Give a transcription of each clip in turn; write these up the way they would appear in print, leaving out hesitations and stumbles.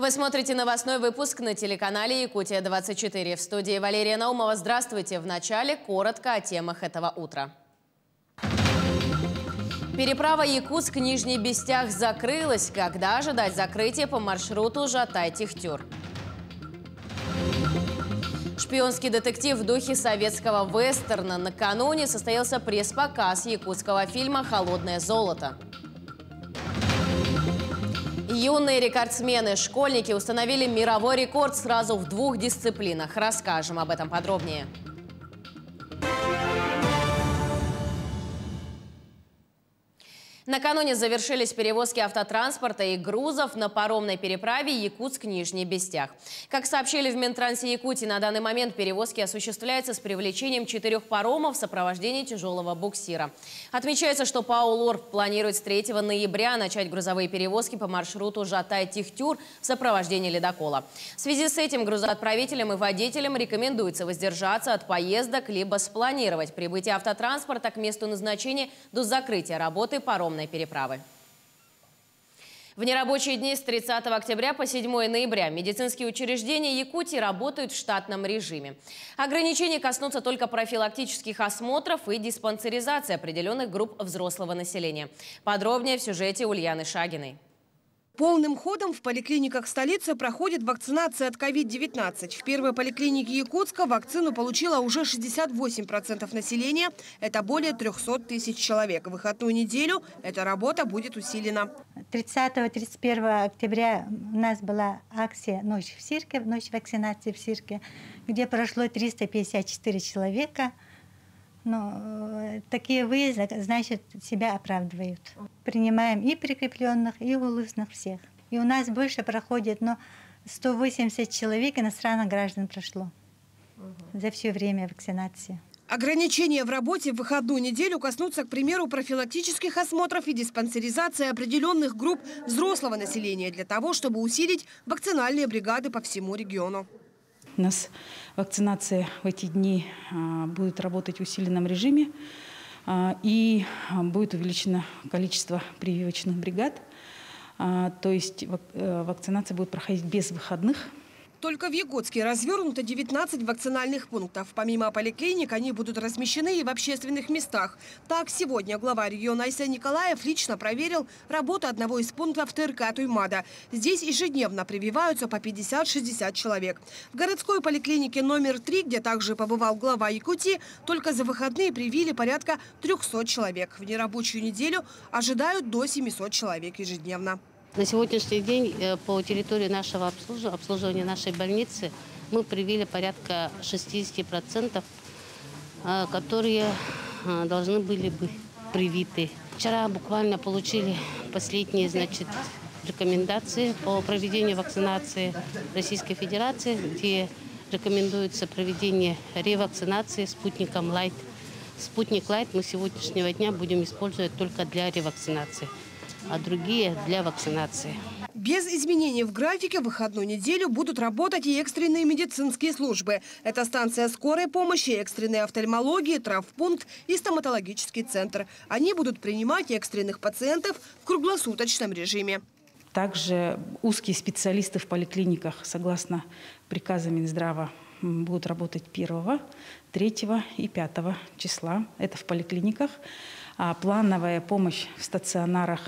Вы смотрите новостной выпуск на телеканале «Якутия-24». В студии Валерия Наумова. Здравствуйте. В начале коротко о темах этого утра. Переправа Якутск-Нижний Бестях закрылась. Когда ожидать закрытия по маршруту Жатай-Тихтюр? Шпионский детектив в духе советского вестерна. Накануне состоялся пресс-показ якутского фильма «Холодное золото». Юные рекордсмены, школьники установили мировой рекорд сразу в 2 дисциплинах. Расскажем об этом подробнее. Накануне завершились перевозки автотранспорта и грузов на паромной переправе Якутск-Нижний Бестях. Как сообщили в Минтрансе Якутии, на данный момент перевозки осуществляются с привлечением 4 паромов в сопровождении тяжелого буксира. Отмечается, что ПАО «Лорд» планирует с 3 ноября начать грузовые перевозки по маршруту Жатай-Тихтюр в сопровождении ледокола. В связи с этим грузоотправителям и водителям рекомендуется воздержаться от поездок, либо спланировать прибытие автотранспорта к месту назначения до закрытия работы паромной переправы. В нерабочие дни с 30 октября по 7 ноября медицинские учреждения Якутии работают в штатном режиме. Ограничения коснутся только профилактических осмотров и диспансеризации определенных групп взрослого населения. Подробнее в сюжете Ульяны Шагиной. Полным ходом в поликлиниках столицы проходит вакцинация от COVID-19. В первой поликлинике Якутска вакцину получило уже 68% населения. Это более 300 тысяч человек. В выходную неделю эта работа будет усилена. 30-31 октября у нас была акция «Ночь в Сирке», ночь вакцинации в Сирке, где прошло 354 человека. Но такие выезды, значит, себя оправдывают. Принимаем и прикрепленных, и улусных всех. И у нас больше проходит, 180 человек иностранных граждан прошло за все время вакцинации. Ограничения в работе в выходную неделю коснутся, к примеру, профилактических осмотров и диспансеризации определенных групп взрослого населения для того, чтобы усилить вакцинальные бригады по всему региону. У нас вакцинация в эти дни будет работать в усиленном режиме и будет увеличено количество прививочных бригад. То есть вакцинация будет проходить без выходных. Только в Якутске развернуто 19 вакцинальных пунктов. Помимо поликлиник, они будут размещены и в общественных местах. Так, сегодня глава региона Айсен Николаев лично проверил работу одного из пунктов ТРК Туймада. Здесь ежедневно прививаются по 50-60 человек. В городской поликлинике номер 3, где также побывал глава Якутии, только за выходные привили порядка 300 человек. В нерабочую неделю ожидают до 700 человек ежедневно. На сегодняшний день по территории нашего обслуживания нашей больницы мы привили порядка 60%, которые должны были быть привиты. Вчера буквально получили последние, рекомендации по проведению вакцинации Российской Федерации, где рекомендуется проведение ревакцинации спутником Лайт. Спутник Лайт мы с сегодняшнего дня будем использовать только для ревакцинации, а другие для вакцинации. Без изменений в графике в выходную неделю будут работать и экстренные медицинские службы. Это станция скорой помощи, экстренной офтальмологии, травмпункт и стоматологический центр. Они будут принимать экстренных пациентов в круглосуточном режиме. Также узкие специалисты в поликлиниках, согласно приказу Минздрава, будут работать 1, 3 и 5 числа. Это в поликлиниках. А плановая помощь в стационарах,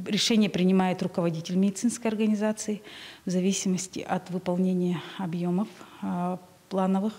решение принимает руководитель медицинской организации в зависимости от выполнения объемов плановых.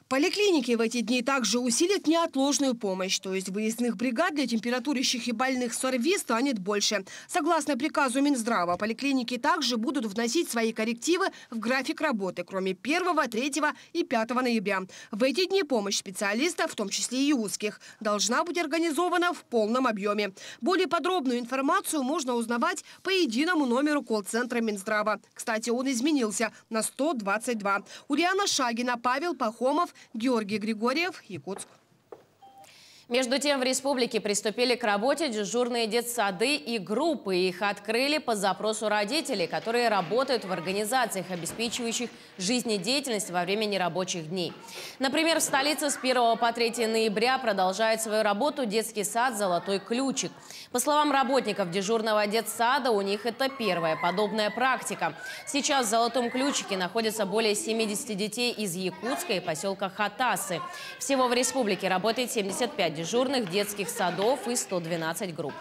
Поликлиники в эти дни также усилят неотложную помощь, то есть выездных бригад для температурящих и больных с ОРВИ станет больше. Согласно приказу Минздрава, поликлиники также будут вносить свои коррективы в график работы, кроме 1, 3 и 5 ноября. В эти дни помощь специалистов, в том числе и узких, должна быть организована в полном объеме. Более подробную информацию можно узнавать по единому номеру колл-центра Минздрава. Кстати, он изменился на 122. Ульяна Шагина, Павел Пахомов, Георгий Григорьев, Якутск. Между тем, в республике приступили к работе дежурные детсады и группы. Их открыли по запросу родителей, которые работают в организациях, обеспечивающих жизнедеятельность во время нерабочих дней. Например, в столице с 1 по 3 ноября продолжает свою работу детский сад «Золотой ключик». По словам работников дежурного детсада, у них это первая подобная практика. Сейчас в «Золотом ключике» находится более 70 детей из Якутска и поселка Хатасы. Всего в республике работает 75 дежурных детских садов и 112 групп.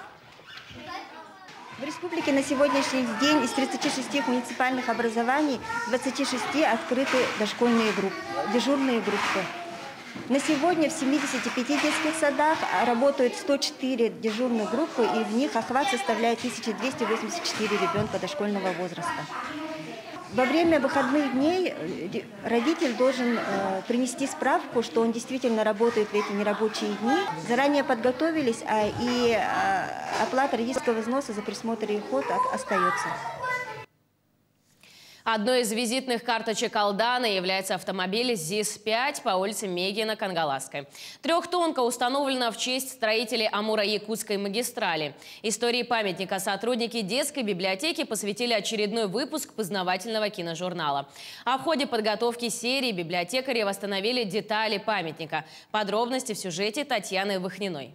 В республике на сегодняшний день из 36 муниципальных образований 26 открыты дошкольные группы, дежурные группы. На сегодня в 75 детских садах работают 104 дежурных группы, и в них охват составляет 1284 ребенка дошкольного возраста. Во время выходных дней родитель должен принести справку, что он действительно работает в эти нерабочие дни. Заранее подготовились, и оплата родительского взноса за присмотр и уход остается. Одной из визитных карточек Алдана является автомобиль ЗИС-5 по улице Мегина-Кангаласской. Трехтонка установлена в честь строителей Амуро-Якутской магистрали. Истории памятника сотрудники детской библиотеки посвятили очередной выпуск познавательного киножурнала. А в ходе подготовки серии библиотекари восстановили детали памятника. Подробности в сюжете Татьяны Вахниной.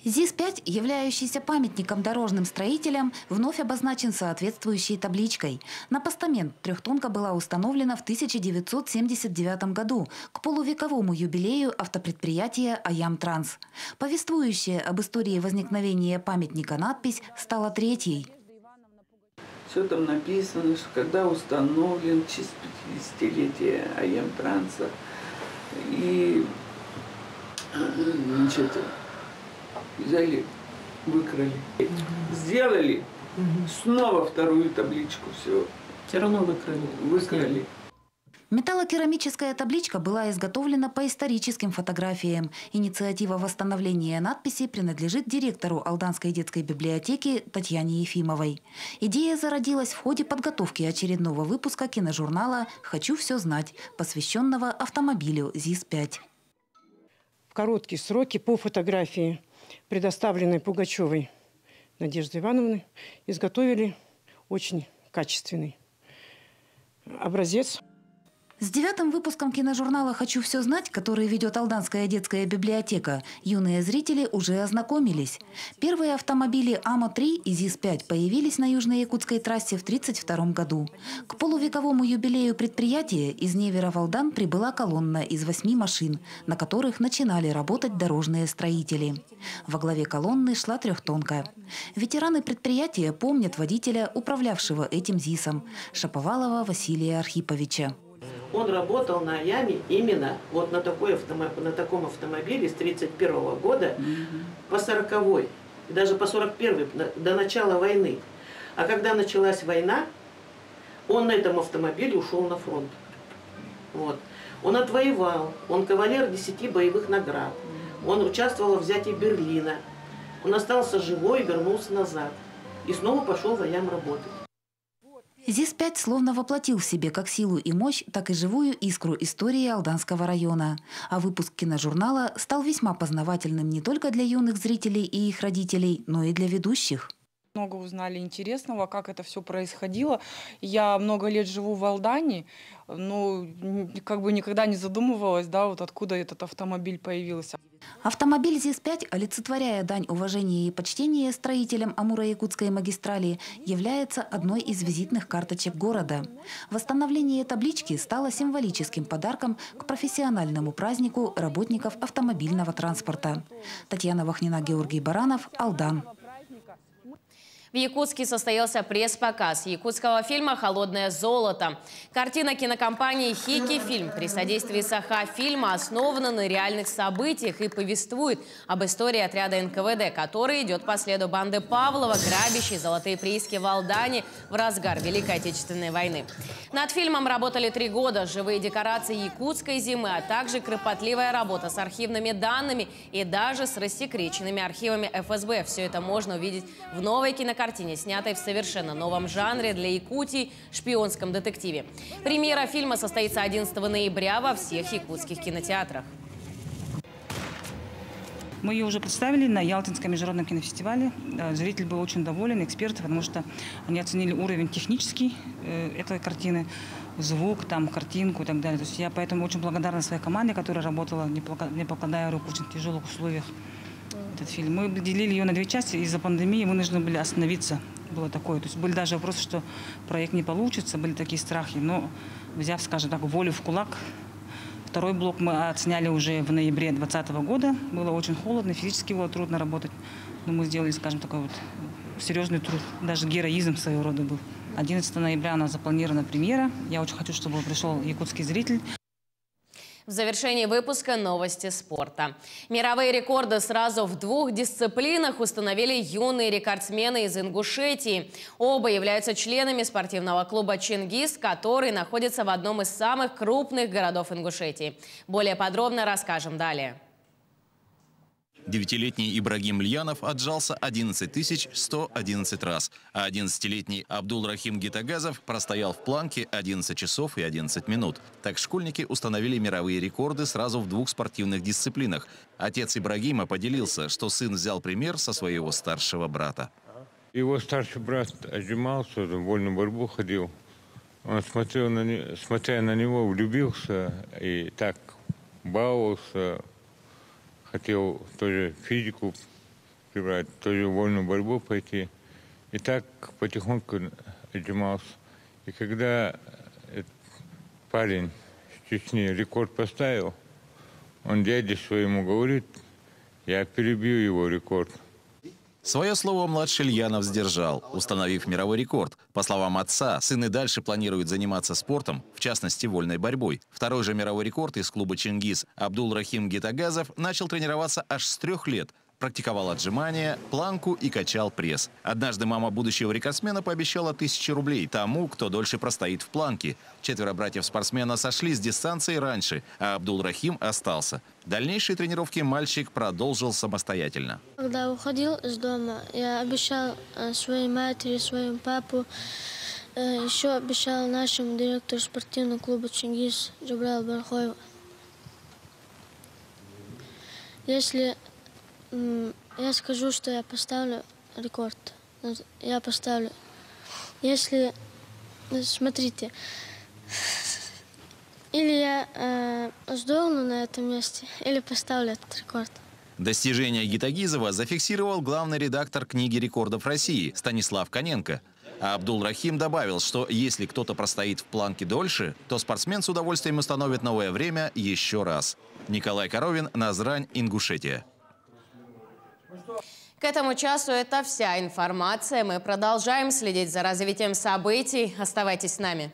ЗИС-5, являющийся памятником дорожным строителям, вновь обозначен соответствующей табличкой. На постамент трехтонка была установлена в 1979 году к полувековому юбилею автопредприятия «Аямтранс». Повествующая об истории возникновения памятника надпись стала третьей. Все там написано, что когда установлен в честь 50-летия Аямтранса. И, значит, взяли, выкрали, сделали снова вторую табличку, все равно выкрали. Металлокерамическая табличка была изготовлена по историческим фотографиям. Инициатива восстановления надписи принадлежит директору Алданской детской библиотеки Татьяне Ефимовой. Идея зародилась в ходе подготовки очередного выпуска киножурнала «Хочу все знать», посвященного автомобилю ЗИС-5. В короткие сроки по фотографии, предоставленной Пугачевой Надеждой Ивановной, изготовили очень качественный образец. С 9-м выпуском киножурнала «Хочу все знать», который ведет Алданская детская библиотека, юные зрители уже ознакомились. Первые автомобили АМО-3 и ЗИС-5 появились на Южно-Якутской трассе в 1932 году. К полувековому юбилею предприятия из Невера в Алдан прибыла колонна из 8 машин, на которых начинали работать дорожные строители. Во главе колонны шла трехтонка. Ветераны предприятия помнят водителя, управлявшего этим ЗИСом, Шаповалова Василия Архиповича. Он работал на Аяме именно вот на таком автомобиле с 1931 года по 40-й, даже по 41-й, до начала войны. А когда началась война, он на этом автомобиле ушел на фронт. Вот. Он отвоевал, он кавалер 10 боевых наград, он участвовал в взятии Берлина, он остался живой и вернулся назад. И снова пошел в Аям работать. ЗИС-5 словно воплотил в себе как силу и мощь, так и живую искру истории Алданского района. А выпуск киножурнала стал весьма познавательным не только для юных зрителей и их родителей, но и для ведущих. Много узнали интересного, как это все происходило. Я много лет живу в Алдане, но как бы никогда не задумывалась, да, вот откуда этот автомобиль появился. Автомобиль ЗИС-5, олицетворяя дань уважения и почтения строителям Амуро-Якутской магистрали, является одной из визитных карточек города. Восстановление таблички стало символическим подарком к профессиональному празднику работников автомобильного транспорта. Татьяна Вахнина, Георгий Баранов, Алдан. В Якутске состоялся пресс-показ якутского фильма «Холодное золото». Картина кинокомпании «Хики Фильм» при содействии Саха-фильма основана на реальных событиях и повествует об истории отряда НКВД, который идет по следу банды Павлова, грабящей золотые прииски в Алдане в разгар Великой Отечественной войны. Над фильмом работали 3 года, живые декорации якутской зимы, а также кропотливая работа с архивными данными и даже с рассекреченными архивами ФСБ. Все это можно увидеть в новой кинокартине, снятой в совершенно новом жанре для Якутии – шпионском детективе. Премьера фильма состоится 11 ноября во всех якутских кинотеатрах. Мы ее уже представили на Ялтинском международном кинофестивале. Зритель был очень доволен, эксперты, потому что они оценили уровень технический этой картины, звук, там, картинку и так далее. То есть я поэтому очень благодарна своей команде, которая работала, не покладая рук, в очень тяжелых условиях. Этот фильм. Мы делили ее на 2 части, из-за пандемии вынуждены были остановиться. Было такое. То есть были даже вопросы, что проект не получится, были такие страхи. Но взяв, скажем так, волю в кулак, второй блок мы отсняли уже в ноябре 2020 года. Было очень холодно, физически было трудно работать. Но мы сделали, скажем, такой вот серьезный труд. Даже героизм своего рода был. 11 ноября у нас запланирована премьера. Я очень хочу, чтобы пришел якутский зритель. В завершении выпуска новости спорта. Мировые рекорды сразу в 2 дисциплинах установили юные рекордсмены из Ингушетии. Оба являются членами спортивного клуба «Чингис», который находится в одном из самых крупных городов Ингушетии. Более подробно расскажем далее. 9-летний Ибрагим Льянов отжался 11 111 раз, а 11-летний Абдул-Рахим Гитагазов простоял в планке 11 часов и 11 минут. Так школьники установили мировые рекорды сразу в 2 спортивных дисциплинах. Отец Ибрагима поделился, что сын взял пример со своего старшего брата. Его старший брат отжимался, в вольную борьбу ходил. Он, смотря на него, влюбился и так баловался. Хотел тоже физику прибрать, тоже вольную борьбу пойти. И так потихоньку отжимался. И когда этот парень с Чечни рекорд поставил, он дяде своему говорит: я перебью его рекорд. Свое слово младший Льянов сдержал, установив мировой рекорд. По словам отца, сын и дальше планирует заниматься спортом, в частности, вольной борьбой. Второй же мировой рекорд из клуба «Чингис» Абдул-Рахим Гитагазов начал тренироваться аж с 3 лет. Практиковал отжимания, планку и качал пресс. Однажды мама будущего рекордсмена пообещала 1000 рублей тому, кто дольше простоит в планке. 4 братьев-спортсмена сошли с дистанции раньше, а Абдул-Рахим остался. Дальнейшие тренировки мальчик продолжил самостоятельно. Когда уходил из дома, я обещал своей матери, своему папу, еще обещал нашему директору спортивного клуба «Чингис» Джабрал Бархоеву. Если я скажу, что я поставлю рекорд, я поставлю. Если, смотрите, или я сдохну на этом месте, или поставлю этот рекорд. Достижение Гитагизова зафиксировал главный редактор книги рекордов России Станислав Коненко. А Абдул-Рахим добавил, что если кто-то простоит в планке дольше, то спортсмен с удовольствием установит новое время еще раз. Николай Коровин, Назрань, Ингушетия. К этому часу это вся информация. Мы продолжаем следить за развитием событий. Оставайтесь с нами.